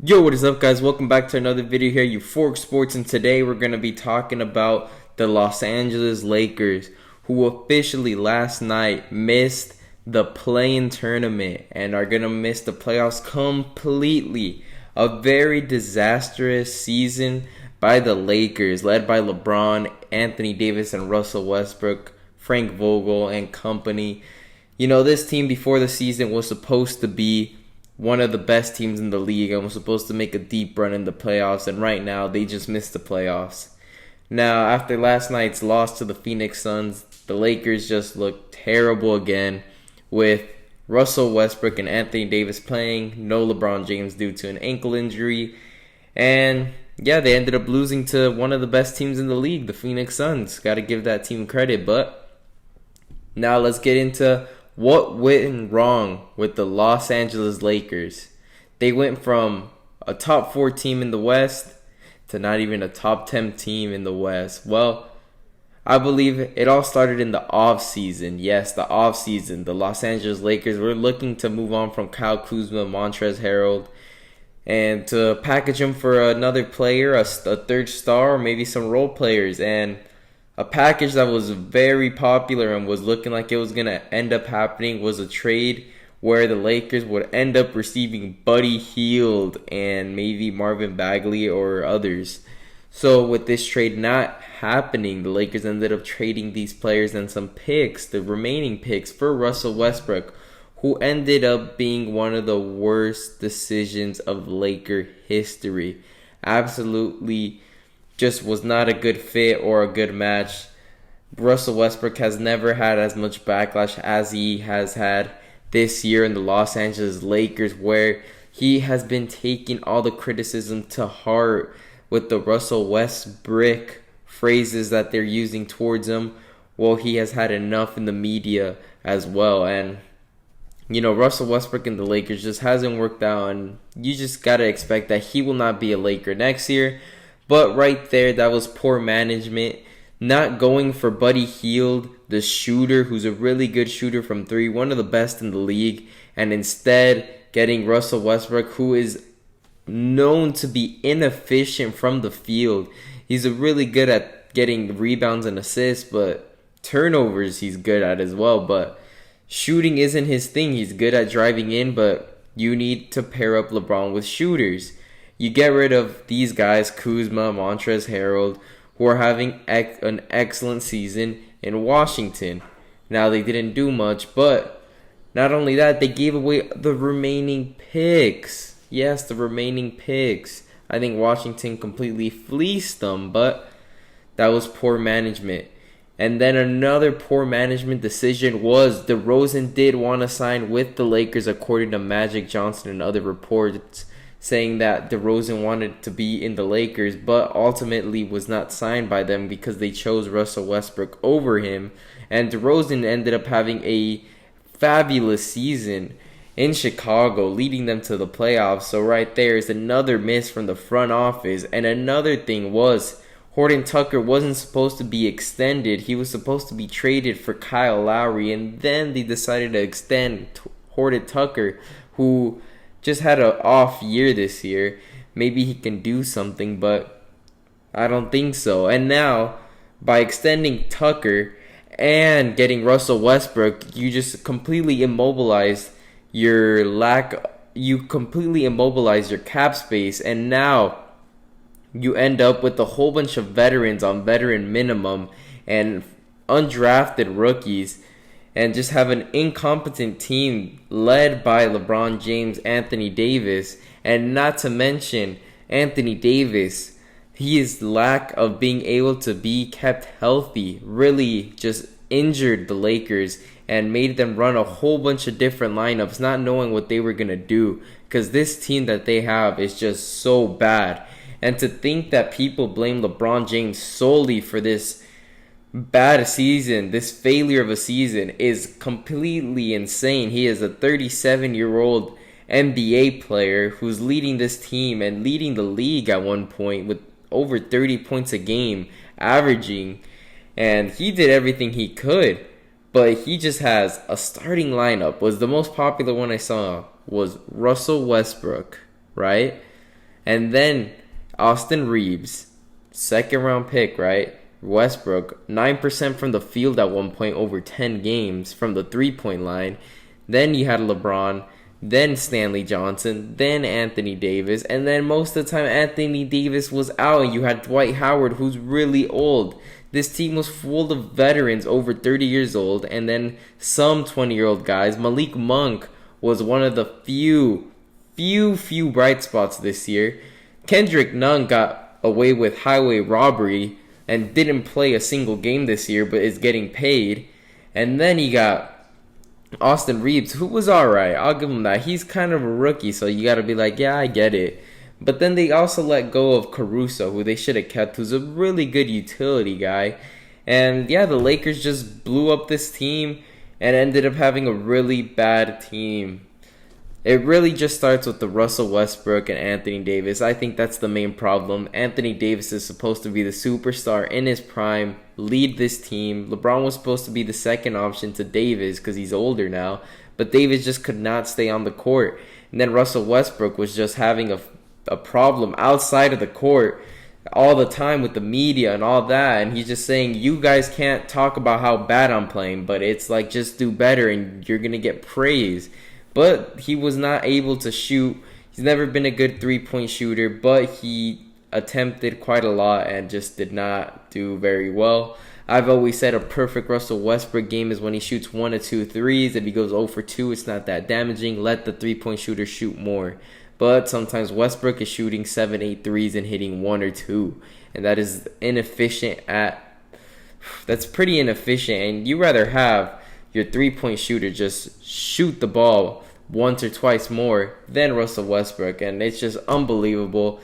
Yo, what is up, guys? Welcome back to another video here, Euphoric Sports, and today we're going to be talking about the Los Angeles Lakers, who officially last night missed the play-in tournament and are going to miss the playoffs completely. A very disastrous season by the Lakers, led by LeBron, Anthony Davis, and Russell Westbrook, Frank Vogel, and company. You know, this team before the season was supposed to be one of the best teams in the league and was supposed to make a deep run in the playoffs, and right now they just missed the playoffs. Now, after last night's loss to the Phoenix Suns, the Lakers just look terrible again with Russell Westbrook and Anthony Davis playing, no LeBron James due to an ankle injury, and yeah, they ended up losing to one of the best teams in the league, the Phoenix Suns. Got to give that team credit, but now let's get into what went wrong with the Los Angeles Lakers. They went from a top 4 team in the West to not even a top 10 team in the West. Well, I believe it all started in the offseason. Yes, the offseason. The Los Angeles Lakers were looking to move on from Kyle Kuzma, Montrezl Harrell, and to package him for another player, a third star, or maybe some role players. And a package that was very popular and was looking like it was going to end up happening was a trade where the Lakers would end up receiving Buddy Hield and maybe Marvin Bagley or others. So with this trade not happening, the Lakers ended up trading these players and some picks, the remaining picks, for Russell Westbrook, who ended up being one of the worst decisions of Laker history. Absolutely just was not a good fit or a good match. Russell Westbrook has never had as much backlash as he has had this year in the Los Angeles Lakers, where he has been taking all the criticism to heart with the Russell Westbrook phrases that they're using towards him. Well, he has had enough in the media as well. And you know, Russell Westbrook and the Lakers just hasn't worked out, and you just got to expect that he will not be a Laker next year. But right there, that was poor management. Not going for Buddy Hield, the shooter, who's a really good shooter from 3, one of the best in the league, and instead getting Russell Westbrook, who is known to be inefficient from the field. He's really good at getting rebounds and assists, but turnovers he's good at as well. But shooting isn't his thing. He's good at driving in, but you need to pair up LeBron with shooters. You get rid of these guys, Kuzma, Montrezl Harrell, who are having an excellent season in Washington. Now, they didn't do much, but not only that, they gave away the remaining picks. Yes, the remaining picks. I think Washington completely fleeced them, but that was poor management. And then another poor management decision was DeRozan did want to sign with the Lakers, according to Magic Johnson and other reports, saying that DeRozan wanted to be in the Lakers, but ultimately was not signed by them because they chose Russell Westbrook over him. And DeRozan ended up having a fabulous season in Chicago, leading them to the playoffs. So right there is another miss from the front office. And another thing was, Horton Tucker wasn't supposed to be extended. He was supposed to be traded for Kyle Lowry, and then they decided to extend Horton Tucker, who just had an off year this year. Maybe he can do something, but I don't think so. And now, by extending Tucker and getting Russell Westbrook, you just completely immobilize your cap space, and now you end up with a whole bunch of veterans on veteran minimum and undrafted rookies, and just have an incompetent team led by LeBron James, Anthony Davis, and not to mention Anthony Davis. His lack of being able to be kept healthy really just injured the Lakers and made them run a whole bunch of different lineups, not knowing what they were going to do, because this team that they have is just so bad. And to think that people blame LeBron James solely for this bad season, this failure of a season, is completely insane. He is a 37-year-old NBA player who's leading this team and leading the league at one point with over 30 points a game averaging, and he did everything he could, but he just has a starting lineup. Was the most popular one I saw was Russell Westbrook, right? And then Austin Reeves, second round pick, right? Westbrook, 9% from the field at one point over 10 games from the 3-point line. Then you had LeBron, then Stanley Johnson, then Anthony Davis, and then most of the time Anthony Davis was out and you had Dwight Howard, who's really old. This team was full of veterans over 30 years old and then some 20-year-old guys. Malik Monk was one of the few bright spots this year. Kendrick Nunn got away with highway robbery and didn't play a single game this year but is getting paid. And then you got Austin Reeves, who was alright. I'll give him that. He's kind of a rookie, so you gotta be like, yeah, I get it. But then they also let go of Caruso, who they should have kept, who's a really good utility guy. And yeah, the Lakers just blew up this team and ended up having a really bad team. It really just starts with the Russell Westbrook and Anthony Davis. I think that's the main problem. Anthony Davis is supposed to be the superstar in his prime, lead this team. LeBron was supposed to be the second option to Davis because he's older now, but Davis just could not stay on the court. And then Russell Westbrook was just having a problem outside of the court all the time with the media and all that, and he's just saying, you guys can't talk about how bad I'm playing, but it's like, just do better and you're gonna get praise. But he was not able to shoot. He's never been a good three-point shooter, but he attempted quite a lot and just did not do very well. I've always said a perfect Russell Westbrook game is when he shoots 1 or 2 threes. If he goes 0 for 2, it's not that damaging. Let the three-point shooter shoot more. But sometimes Westbrook is shooting 7, 8 threes and hitting 1 or 2. And that is inefficient that's pretty inefficient. And you rather have your three-point shooter just shoot the ball once or twice more than Russell Westbrook. And it's just unbelievable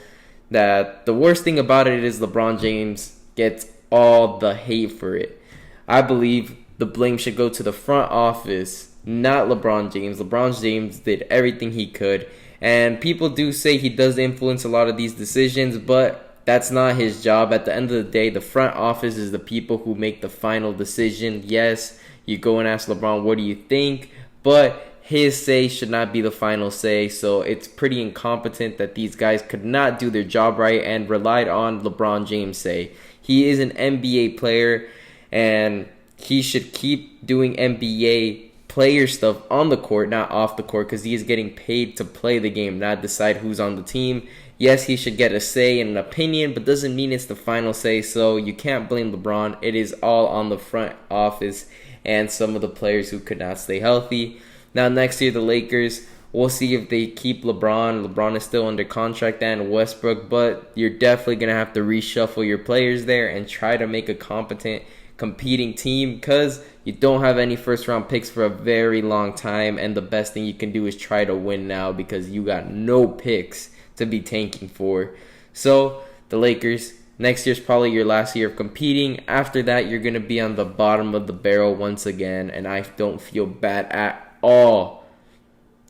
that the worst thing about it is LeBron James gets all the hate for it. I believe the blame should go to the front office, not LeBron James. LeBron James did everything he could. And people do say he does influence a lot of these decisions, but that's not his job. At the end of the day, the front office is the people who make the final decision. Yes, you go and ask LeBron, what do you think? But his say should not be the final say. So it's pretty incompetent that these guys could not do their job right and relied on LeBron James' say. He is an NBA player and he should keep doing NBA player stuff on the court, not off the court, because he is getting paid to play the game, not decide who's on the team. Yes, he should get a say and an opinion, but doesn't mean it's the final say. So you can't blame LeBron. It is all on the front office and some of the players who could not stay healthy. Now next year, the Lakers, we'll see if they keep LeBron. LeBron is still under contract and Westbrook, but you're definitely going to have to reshuffle your players there and try to make a competent, competing team, because you don't have any first round picks for a very long time, and the best thing you can do is try to win now because you got no picks to be tanking for. So the Lakers, next year's probably your last year of competing. After that, you're going to be on the bottom of the barrel once again, and I don't feel bad at all.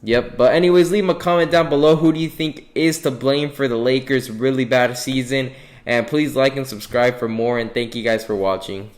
Yep, but anyways, leave a comment down below. Who do you think is to blame for the Lakers' really bad season? And please like and subscribe for more, and thank you guys for watching.